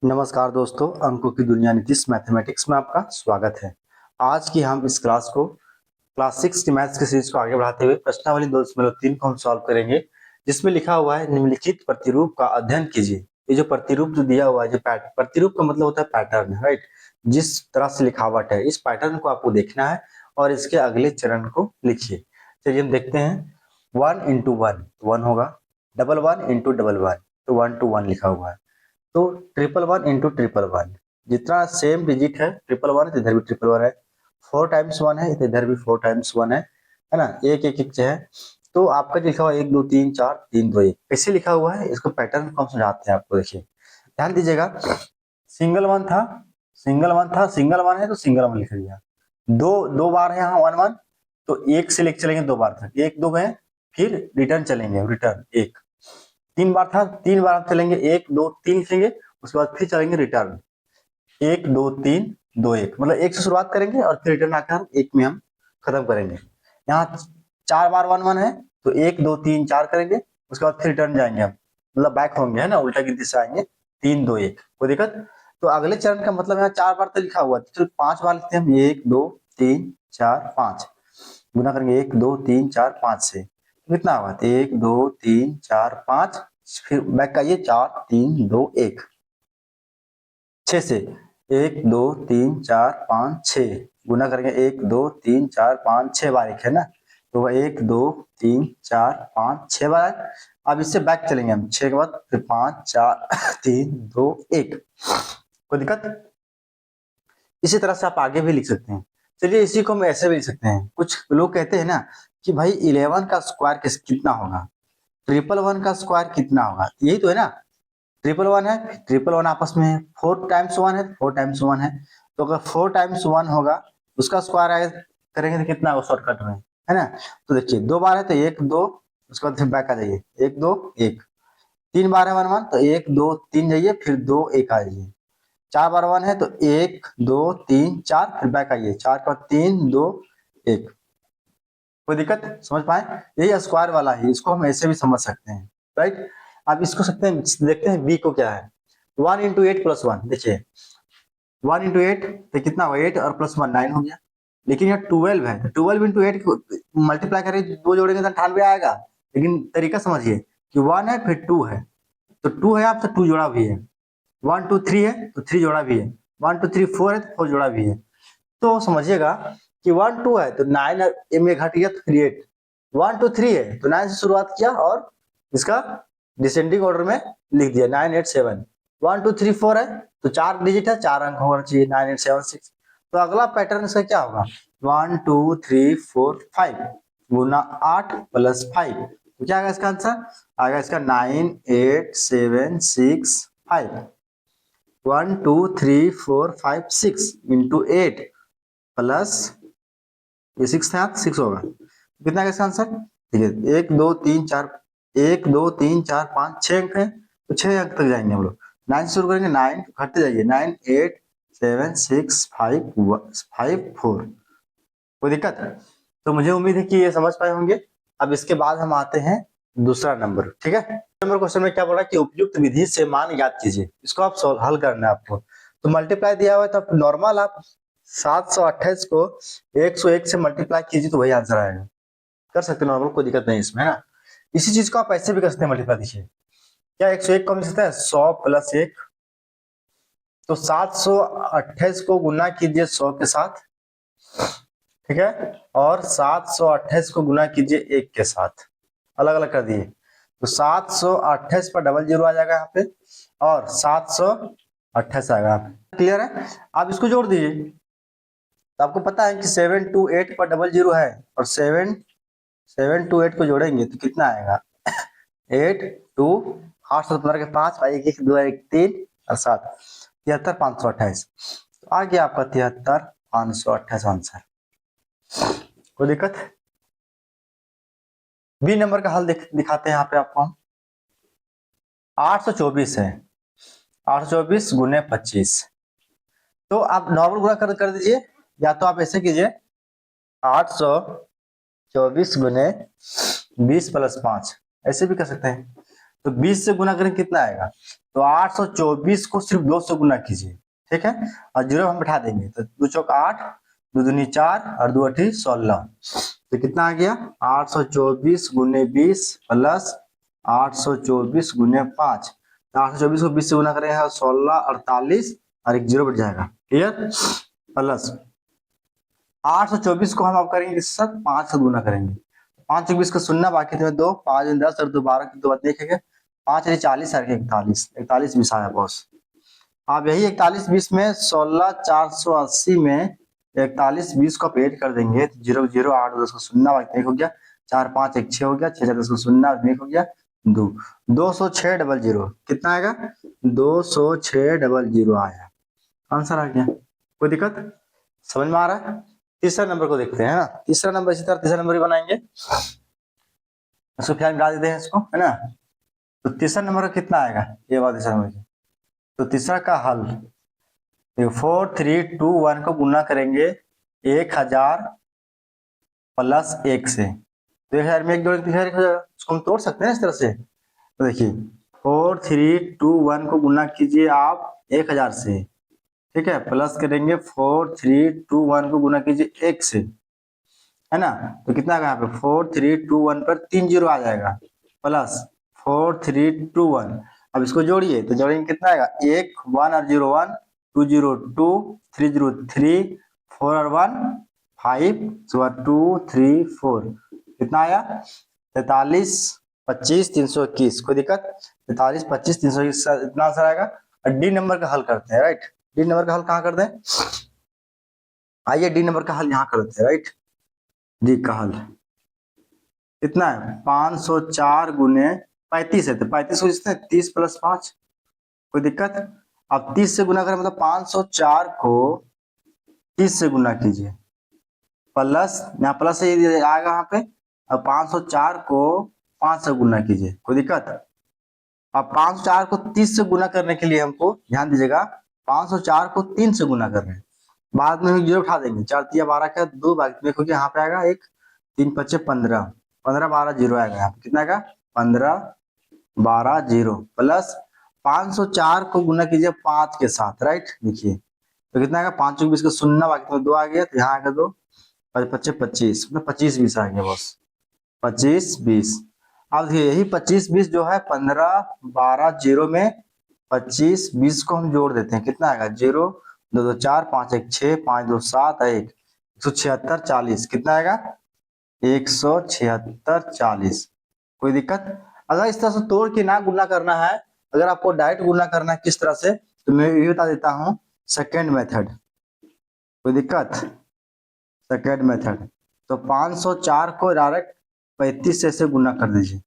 नमस्कार दोस्तों, अंकों की दुनिया नीतीश मैथमेटिक्स में आपका स्वागत है। आज की हम इस क्लास को क्लास 6 की मैथ्स की सीरीज को आगे बढ़ाते हुए प्रश्नावली 2.3 को हम सॉल्व करेंगे, जिसमें लिखा हुआ है निम्नलिखित प्रतिरूप का अध्ययन कीजिए। ये जो प्रतिरूप जो दिया हुआ है, जो प्रतिरूप का मतलब होता है पैटर्न, राइट। जिस तरह से लिखावट है, इस पैटर्न को आपको देखना है और इसके अगले चरण को लिखिए। चलिए हम देखते हैं। 1 इंटू 1 1 होगा, डबल 1 इंटू डबल 1 तो 1 टू 1 लिखा हुआ है। तो 111 इंटू 111 जितना सेम डिजिट है, 111 इधर भी 111 है, 4 टाइम्स 1 है, इधर भी 4 टाइम्स 1 है ना। एक एक एक है। तो आपका लिखा हुआ 1 2 3 4 3 2 1 कैसे लिखा हुआ है, इसको पैटर्न को हम समझाते हैं आपको। देखिए ध्यान दीजिएगा। सिंगल वन था, सिंगल वन था, सिंगल वन है तो सिंगल वन लिख दिया। दो दो बार है यहाँ 1 1, तो एक से लेके चलेंगे 2 बार तक, एक दो गए, फिर रिटर्न चलेंगे, रिटर्न एक। 3 बार था, 3 बार हम चलेंगे, 1 2 3 लिखेंगे, उसके बाद फिर चलेंगे रिटर्न 1 2 3 2 1, मतलब एक से शुरुआत करेंगे और फिर रिटर्न आकर एक में हम खत्म करेंगे। यहाँ 4 बार 1 1 है, तो 1 2 3 4 करेंगे, उसके बाद फिर रिटर्न जाएंगे हम, मतलब बैक होंगे, है ना, उल्टा गिनती से आएंगे 3 2 1। कोई दिक्कत? तो अगले चरण का मतलब यहाँ 4 बार तो लिखा हुआ है, तो 5 बार लिखते हैं हम, 1 2 3 4 5 गुना करेंगे 1 2 3 4 5 से, कितना होगा 1 2 3 4 5, फिर बैक का ये 4 3 2 1, 6 से 1 2 3 4 5 6 गुना करेंगे 1 2 3 4 5 6 बार एक है ना, तो वह 1 2 3 4 5 6 बार। अब इससे बैक चलेंगे हम 6 के बाद, फिर 5 4 3 2 1। कोई दिक्कत? इसी तरह से आप आगे भी लिख सकते हैं। चलिए इसी को हम ऐसे भी लिख सकते हैं। कुछ लोग कहते हैं ना कि भाई 11 का स्क्वायर कितना होगा, 111 का स्क्वायर कितना होगा, यही तो है ना। 111 है, 111 आपस में है, 4 टाइम्स 1 है, 4 टाइम्स 1 है, तो अगर 4 टाइम्स 1 होगा उसका स्क्वायर आगे करेंगे तो कितना होगा शॉर्टकट में, है ना। तो देखिए 2 बार है तो 1 2, उसके बाद फिर बैक आ जाइए 1 2 1। 3 बार है 1 1, तो 1 2 3 जाइए, फिर 2 1 आ जाइए। 4 बार 1 है तो 1 2 3 4, फिर बैक आइए, 4 का 3 2 1। कोई दिक्कत? समझ पाए? यही स्क्वायर वाला है, इसको हम ऐसे भी समझ सकते हैं, राइट। अब इसको सकते हैं, देखते हैं बी को क्या है। 1 इंटू 8 प्लस 1, देखिए 1 इंटू 8 तो कितना हुआ, 8 और प्लस 1 9 हो गया। लेकिन यहाँ 12 है, तो 12 इंटू 8 मल्टीप्लाई करें, दो जोड़ेंगे तो 98 आएगा। लेकिन तरीका समझिए कि 1 है फिर 2 है, तो 2 है आपसे 2 जोड़ा भी है, 1 2 3 है तो 3 जोड़ा भी है, 1 2 3 4 है तो 4 जोड़ा भी है। तो समझिएगा कि 1 2 है तो 9 में घट गया तो फिर 8, 1 2 3 है तो 9 से शुरुआत किया और इसका डिसेंडिंग ऑर्डर में लिख दिया 9 8 7। 1 2 3 4 है तो 4 डिजिट है, 4 अंक होना चाहिए, 9 8 7 6। तो अगला पैटर्न इसका क्या होगा, 1 2 3 4 5 गुना 8 प्लस 5, तो क्या आएगा इसका आंसर, आएगा इसका 9 8 7 6 5। 1 2 3 4 5 6 इंटू 8 प्लस ये 6 था, 6 होगा, कितना है इसका आंसर। ठीक है, 1 2 3 4, 1 2 3 4 5 6 अंक है, तो 6 अंक तक जाएंगे हम लोग। 9 से शुरू करेंगे, 9 घटते जाइए, 9 8 7 6 5 5 4। कोई दिक्कत? तो मुझे उम्मीद है कि ये समझ पाए होंगे। अब इसके बाद हम आते हैं दूसरा नंबर, ठीक है। नंबर क्वेश्चन में क्या बोला कि उपयुक्त विधि से मान ज्ञात कीजिए, इसको आप हल करना है आपको। तो मल्टीप्लाई दिया हुआ है तो नॉर्मल आप 728 को 101 से मल्टीप्लाई कीजिए तो वही आंसर आएगा। कर सकते हैं नॉर्मल, कोई दिक्कत नहीं इसमें, है ना। इसी चीज को आप ऐसे भी कर सकते हैं मल्टीप्लाई। देखिए क्या 101 को हम लिख सकते हैं 100 प्लस 1, तो 728 को गुना कीजिए 100 के साथ, ठीक है, और 728 को गुना कीजिए 1 के साथ, अलग अलग कर दिए, तो 728 पर डबल जीरो आ जाएगा यहाँ पे और 728 आएगा यहाँ पे। क्लियर है? आप इसको जोड़ दीजिए, तो आपको पता है कि 728 पर डबल जीरो है और 728 को जोड़ेंगे तो कितना आएगा 8 2 8 7 15 के 5 1 1 2 1 3 और 7 73 528, तो आ गया आपका 73 528 आंसर। कोई दिक्कत? बी नंबर का हल दिखाते हैं यहाँ पे आपको हम। 824 है, 824 गुने 25, तो आप नॉर्मल गुना कर दीजिए, या तो आप ऐसे कीजिए 824 गुने 20 प्लस 5, ऐसे भी कर सकते हैं। तो 20 से गुना करें कितना आएगा, तो 824 को सिर्फ 2 से गुना कीजिए, ठीक है, और जीरो हम बैठा देंगे, तो 2 चौक 8, 2 दूनी 4 और 2 अठी 16, तो कितना आ गया 824 गुने 20 प्लस 824 गुने 5, 824 को 20 से गुना करेंगे 16, 48 और एक जीरो बैठ जाएगा, क्लियर, प्लस 824 को हम अब करेंगे किसके साथ, 5 से गुना करेंगे, 5 20 का शून्य बाकी थे 2, 5 10 और 2 12 की 2 बात देखेंगे, 5 40 और 41, 41 20 आया बॉस। अब यही 41 20 में 16 480 में 41 20 को आप ऐड कर देंगे, 0 0 8 10 का शून्य बाकी 1 हो गया, 4 5 1 6 हो गया, 6 10 का शून्य 1 हो गया, 2 206 00, कितना आएगा 206 00 आया, आंसर आ गया, कोई दिक्कत समझ में आ रहा है। तीसरा नंबर को देखते हैं, है ना, तीसरा नंबर इसी तरह तीसरा नंबर ही बनाएंगे, इसको फिर मिला देते हैं इसको, है ना, तो तीसरा नंबर का कितना आएगा, ये बात तीसरा नंबर की, तो तीसरा का हल 4 3 2 1 को गुना करेंगे 1000 प्लस 1 से, तो 1000 में 1 जोड़ 1000 हो जाएगा, इसको हम तोड़ सकते हैं इस तरह से, तो देखिए 4 3 2 1 को गुना कीजिए आप 1000 से, ठीक है, प्लस करेंगे 4 3 2 1 को गुना कीजिए 1 से, है ना, तो कितना आएगा यहाँ पे 4 3 2 1 पर 3 जीरो आ जाएगा, प्लस 4 3 2 1, अब इसको जोड़िए तो जोड़ेंगे कितना आएगा 1 1 और 0 1, 2 0 2, 3 0 3, 4 और 1 5, 2 3 4, कितना आया 43 25 321, कोई दिक्कत, 43 25 321 इतना आंसर आएगा। और डी नंबर का हल करते हैं, राइट, डी नंबर का हल कहाँ कर दें, आइए डी नंबर का हल यहाँ करते हैं, राइट, डी का हल कितना है 504 गुने 35 है, तो 35 को जिसने 30 प्लस 5, कोई दिक्कत, अब 30 से गुना करें मतलब 504 को 30 से गुना कीजिए, प्लस यहाँ प्लस आएगा यहाँ पे, अब 504 को 5 से गुना कीजिए, कोई दिक्कत, अब 504 को 30 से गुना करने के लिए हमको ध्यान दीजिएगा 504 को 3 से गुना कर रहे हैं, बाद में जीरो उठा देंगे, 4 3 12 का 2 बाकी में क्योंकि यहाँ पे आएगा 1 3 5 15 15 12 जीरो आएगा, यहाँ पे कितना आएगा 15 12 जीरो, प्लस 504 को गुना कीजिए 5 के साथ, राइट, देखिए तो कितना आएगा 5 20 का शून्य बाकी में 2 आ गया, तो यहाँ आएगा 2 5 25 मतलब 25 20 आ गया बस, 25 20, अब यही 25 20 जो है 15 12 जीरो में 25 20 को हम जोड़ देते हैं, कितना आएगा 0 2 2 4 5 1 6 5 2 7 1 176 40, कितना आएगा 176 40, कोई दिक्कत, अगर इस तरह से तोड़ के ना गुना करना है, अगर आपको डायरेक्ट गुना करना है किस तरह से, तो मैं ये बता देता हूँ सेकेंड मेथड, कोई दिक्कत, सेकेंड मेथड, तो 504 को डायरेक्ट 35 से गुना कर दीजिए,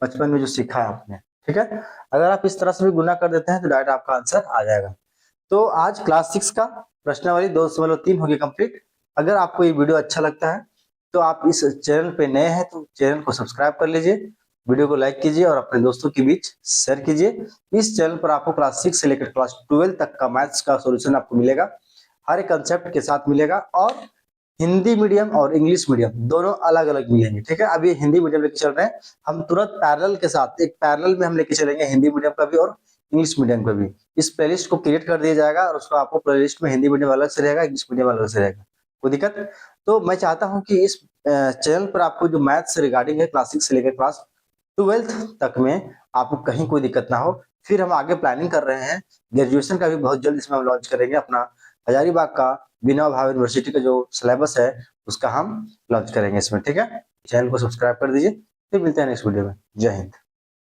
बचपन में जो सीखा है आपने, ठीक है, अगर आप इस तरह से भी गुना कर देते हैं तो डायरेक्ट आपका आंसर आ जाएगा। तो आज क्लास 6 का प्रश्नावली 2.3 हो गया कंप्लीट। अगर आपको ये वीडियो अच्छा लगता है तो आप इस चैनल पे नए हैं तो चैनल को सब्सक्राइब कर लीजिए, वीडियो को लाइक कीजिए और अपने दोस्तों के बीच शेयर कीजिए। इस चैनल पर आपको क्लास 6 से लेकर क्लास 12 तक का मैथ्स का सॉल्यूशन आपको मिलेगा, हर एक कंसेप्ट के साथ मिलेगा, और हिंदी मीडियम और इंग्लिश मीडियम दोनों अलग अलग मिलेंगे, ठीक है, अभी हिंदी मीडियम लेके चल रहे हैं, हम तुरंत पैरेलल के साथ एक पैरेलल में हम लेके चलेंगे हिंदी मीडियम का भी और इंग्लिश मीडियम का भी। इस प्लेलिस्ट को क्रिएट कर दिया जाएगा और उसको आपको प्लेलिस्ट में हिंदी मीडियम अलग से रहेगा, इंग्लिश मीडियम अलग से रहेगा, कोई दिक्कत। तो मैं चाहता हूं कि इस चैनल पर आपको जो मैथ से रिगार्डिंग है क्लास 6 से लेकर क्लास 12 तक में आपको कहीं कोई दिक्कत ना हो। फिर हम आगे प्लानिंग कर रहे हैं ग्रेजुएशन का भी, बहुत जल्द इसमें हम लॉन्च करेंगे अपना हजारीबाग का विनोबा भावे यूनिवर्सिटी का जो सिलेबस है उसका हम लॉन्च करेंगे इसमें, ठीक है। चैनल को सब्सक्राइब कर दीजिए, फिर मिलते हैं नेक्स्ट वीडियो में। जय हिंद।